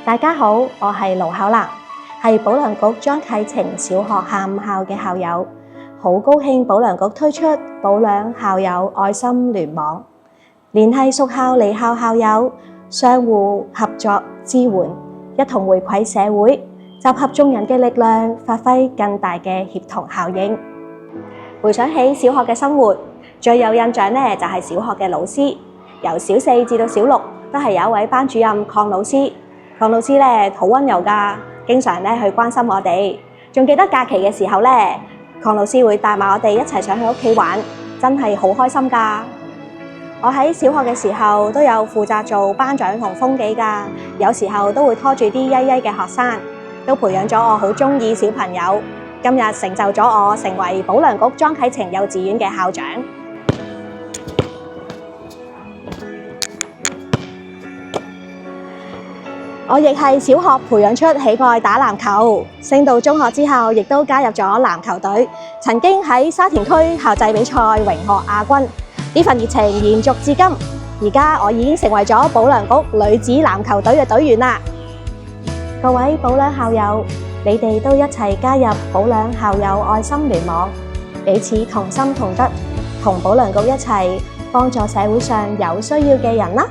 大家好，我係盧巧蘭，係保良局張啟晴小學下午校嘅校友，好高興保良局推出保良校友愛心聯網，聯繫屬校離校校友，相互合作支援，一同回饋社會，集合眾人嘅力量，發揮更大嘅協同效應。回想起小學嘅生活，最有印象呢就係小學嘅老師，由小四至到小六都係有一位班主任鄺老師。鄺老師咧好溫柔㗎，經常咧去關心我哋。仲記得假期嘅時候咧，鄺老師會帶埋我哋一齊上去屋企玩，真係好開心㗎。我喺小學嘅時候都有負責做班長同風紀㗎，有時候都會拖住啲曳曳嘅學生，都培養咗我好鍾意小朋友。今日成就咗我成為保良局張啟晴幼稚園嘅校長。我亦係小學培養出喜愛打籃球，升到中學之後，亦都加入咗籃球隊，曾經喺沙田區校際比賽榮獲亞軍。呢份熱情延續至今，而家我已經成為咗保良局女子籃球隊嘅隊員啦。各位保良校友，你哋都一齊加入保良校友愛心聯網，彼此同心同德，同保良局一齊幫助社會上有需要嘅人啦。